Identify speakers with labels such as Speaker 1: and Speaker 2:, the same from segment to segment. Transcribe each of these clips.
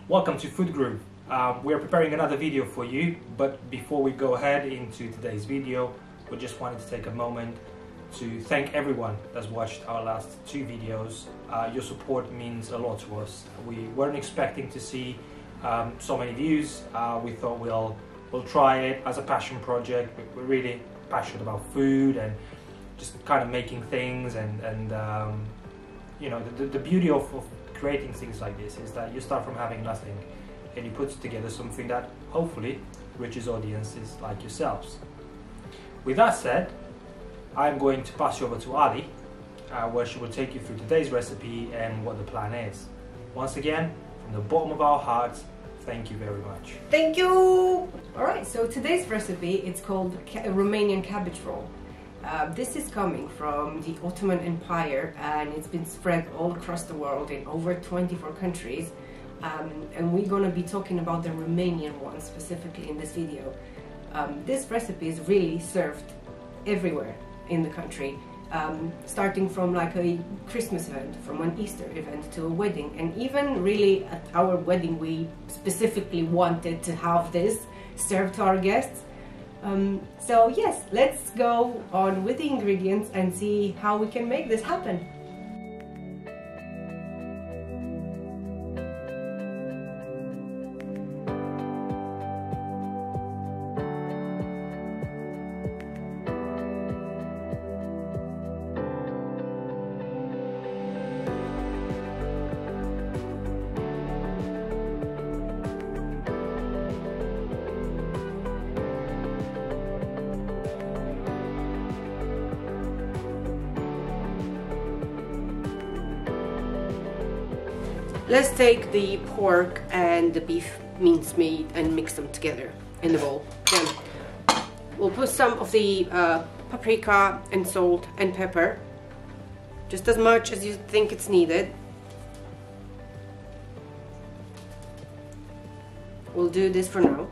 Speaker 1: Welcome to Food Groove. We are preparing another video for you, but before we go ahead into today's video, we just wanted to take a moment to thank everyone that's watched our last two videos. Your support means a lot to us. We weren't expecting to see so many views. We thought we'll try it as a passion project. We're really passionate about food and just kind of making things, and you know, the beauty of creating things like this is that you start from having nothing and you put together something that hopefully reaches audiences like yourselves. With that said, I'm going to pass you over to Ali, where she will take you through today's recipe and what the plan is. Once again, from the bottom of our hearts, thank you very much.
Speaker 2: Thank you! Alright, so today's recipe, it's called Romanian Cabbage Roll. This is coming from the Ottoman Empire, and it's been spread all across the world in over 24 countries. And we're going to be talking about the Romanian one specifically in this video. This recipe is really served everywhere in the country, starting from like a Christmas event, from an Easter event to a wedding, and even really at our wedding we specifically wanted to have this served to our guests. So yes, let's go on with the ingredients and see how we can make this happen. Let's take the pork and the beef mincemeat and mix them together in the bowl. Then we'll put some of the paprika and salt and pepper, just as much as you think it's needed. We'll do this for now.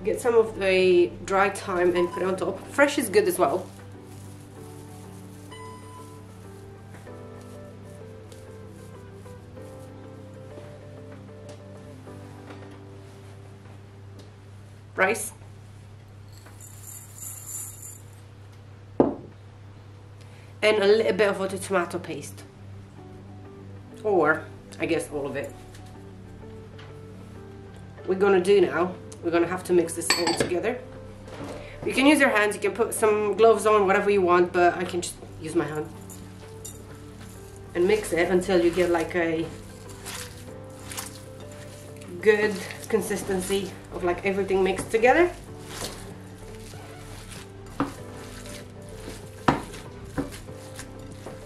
Speaker 2: Get some of the dry thyme and put it on top. Fresh is good as well. Rice, and a little bit of the tomato paste, or I guess all of it. We're gonna do now, we're gonna have to mix this all together. You can use your hands, you can put some gloves on, whatever you want, but I can just use my hand and mix it until you get like a good consistency of like everything mixed together.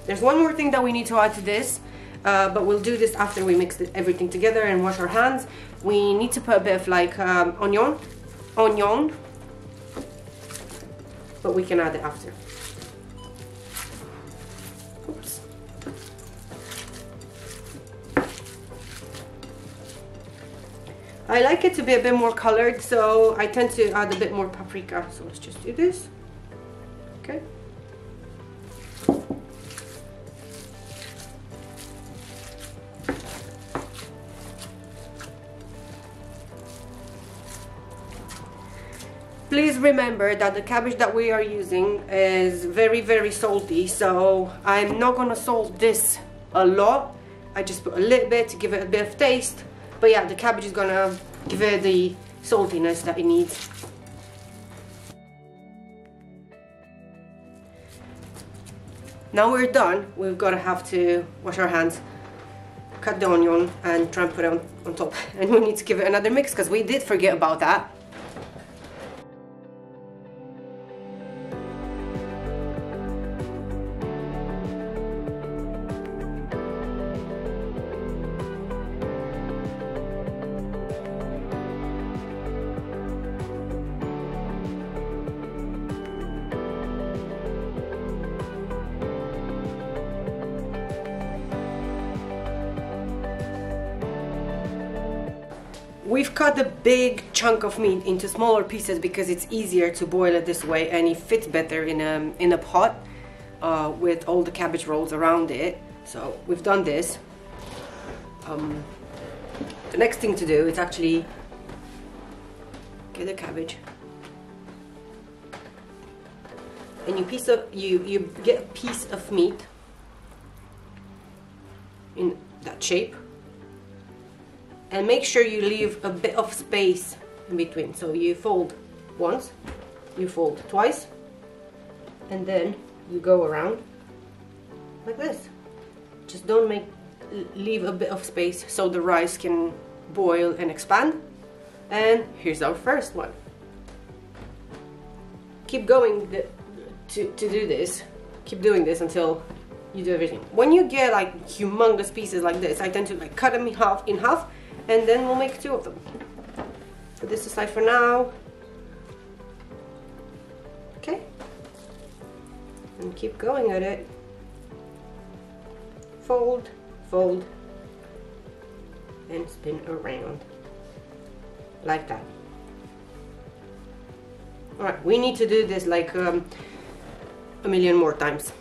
Speaker 2: There's one more thing that we need to add to this, but we'll do this after we mix everything together and wash our hands. We need to put a bit of like onion, but we can add it after. Oops. I like it to be a bit more colored, so I tend to add a bit more paprika. So let's just do this. Okay. Please remember that the cabbage that we are using is very, very salty, so I'm not gonna salt this a lot. I just put a little bit to give it a bit of taste. But yeah, the cabbage is gonna give it the saltiness that it needs. Now we're done, we've got to have to wash our hands, cut the onion and try and put it on top. And we need to give it another mix because we did forget about that. we've cut a big chunk of meat into smaller pieces because it's easier to boil it this way, and it fits better in a pot with all the cabbage rolls around it. So we've done this. The next thing to do is actually get the cabbage, and you get a piece of meat in that shape, and make sure you leave a bit of space in between. So you fold once, you fold twice, and then you go around like this. Just don't leave a bit of space so the rice can boil and expand. And here's our first one. Keep going to do this. Keep doing this until you do everything. When you get like humongous pieces like this, I tend to like cut them in half, and then we'll make 2 of them. Put this aside for now. Okay. And keep going at it. Fold, fold, and spin around like that. All right, we need to do this like a million more times.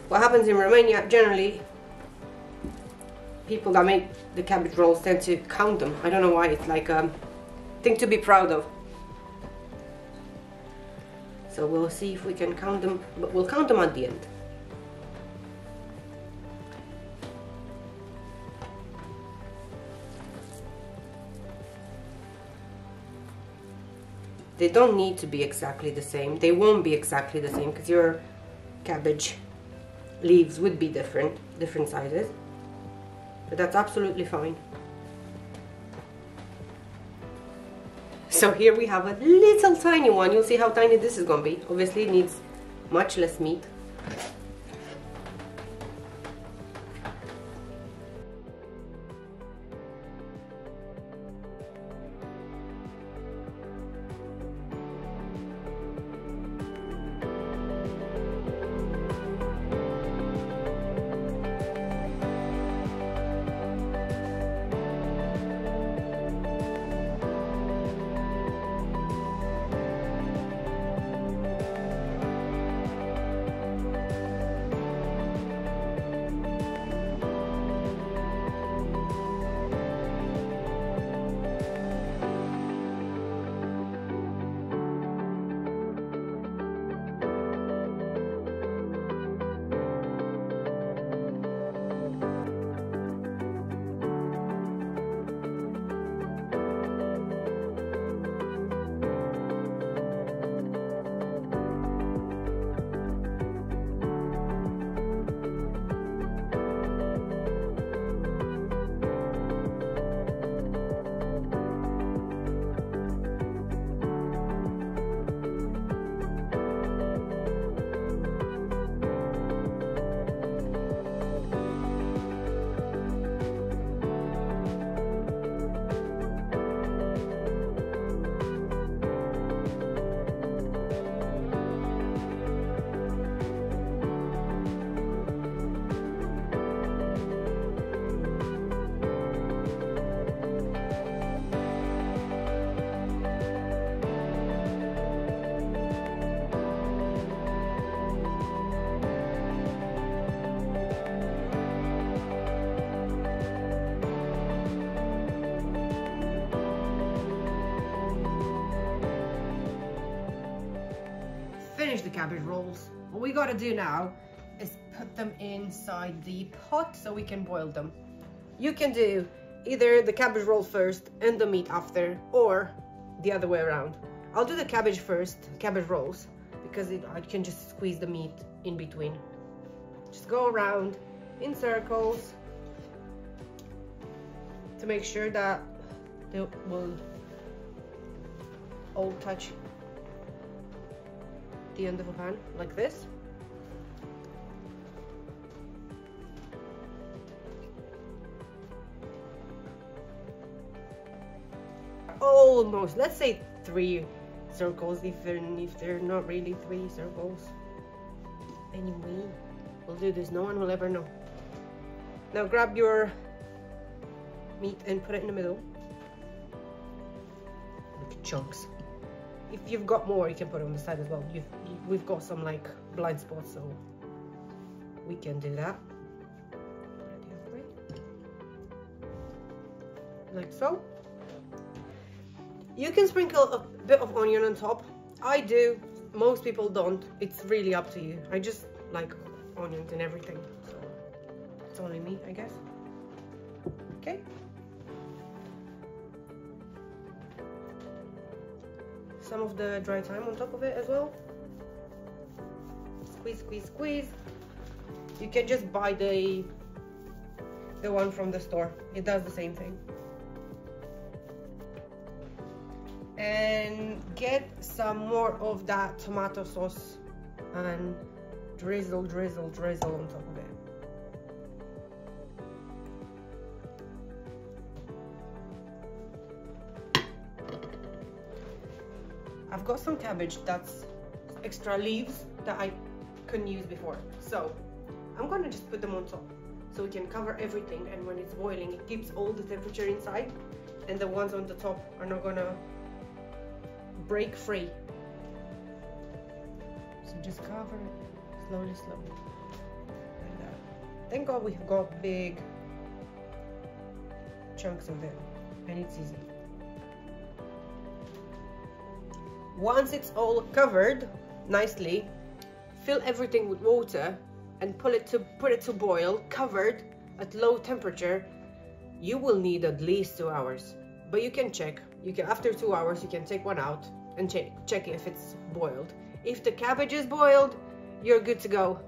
Speaker 2: What happens in Romania, generally, people that make the cabbage rolls tend to count them. I don't know why. It's like a thing to be proud of. So we'll see if we can count them, but we'll count them at the end. They don't need to be exactly the same. They won't be exactly the same because your cabbage leaves would be different sizes. But that's absolutely fine. So here we have a little tiny one. You'll see how tiny this is going to be. Obviously it needs much less meat. Finish the cabbage rolls. What we gotta do now is put them inside the pot so we can boil them. You can do either the cabbage roll first and the meat after, or the other way around. I'll do the cabbage first, cabbage rolls, because I can just squeeze the meat in between. Just go around in circles to make sure that they will all touch the end of a pan, like this. Almost, let's say 3 circles if they're not really 3 circles. Anyway, we'll do this, no one will ever know. Now grab your meat and put it in the middle. like chunks. If you've got more, you can put it on the side as well. We've got some like blind spots, so we can do that. Like so. You can sprinkle a bit of onion on top. I do. Most people don't. It's really up to you. I just like onions and everything, so it's only me, I guess. Okay. Some of the dry thyme on top of it as well. Squeeze, squeeze, squeeze. You can just buy the one from the store. It does the same thing. And get some more of that tomato sauce and drizzle, drizzle, drizzle on top of it. I've got some cabbage that's extra leaves that I couldn't use before, so I'm gonna just put them on top so we can cover everything, and when it's boiling it keeps all the temperature inside and the ones on the top are not gonna break free. So just cover it slowly, slowly, like that. Thank God we've got big chunks of it and it's easy. Once it's all covered nicely, fill everything with water and put it to boil, covered at low temperature. You will need at least 2 hours, but you can check. After 2 hours, you can take one out and check if it's boiled. If the cabbage is boiled, you're good to go.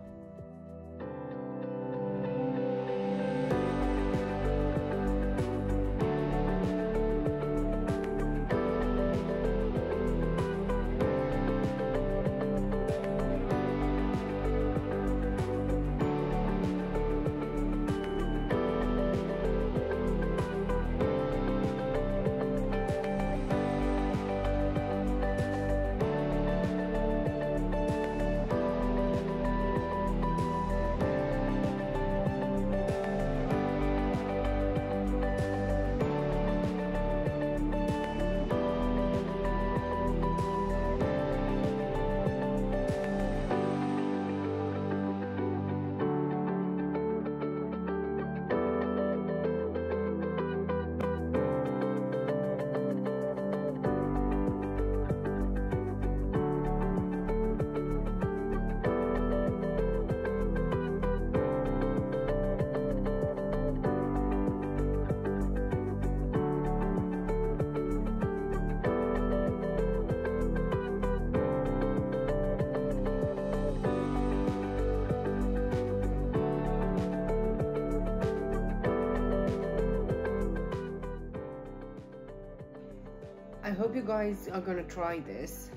Speaker 2: I hope you guys are gonna try this,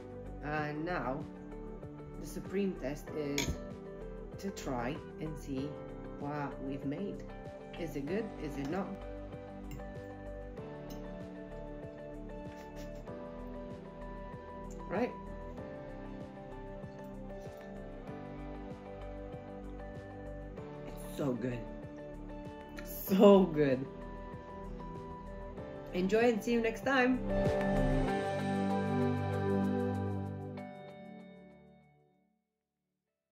Speaker 2: and now the supreme test is to try and see what we've made. Is it good? Is it not? Right? It's so good. So good. Enjoy and see you next time.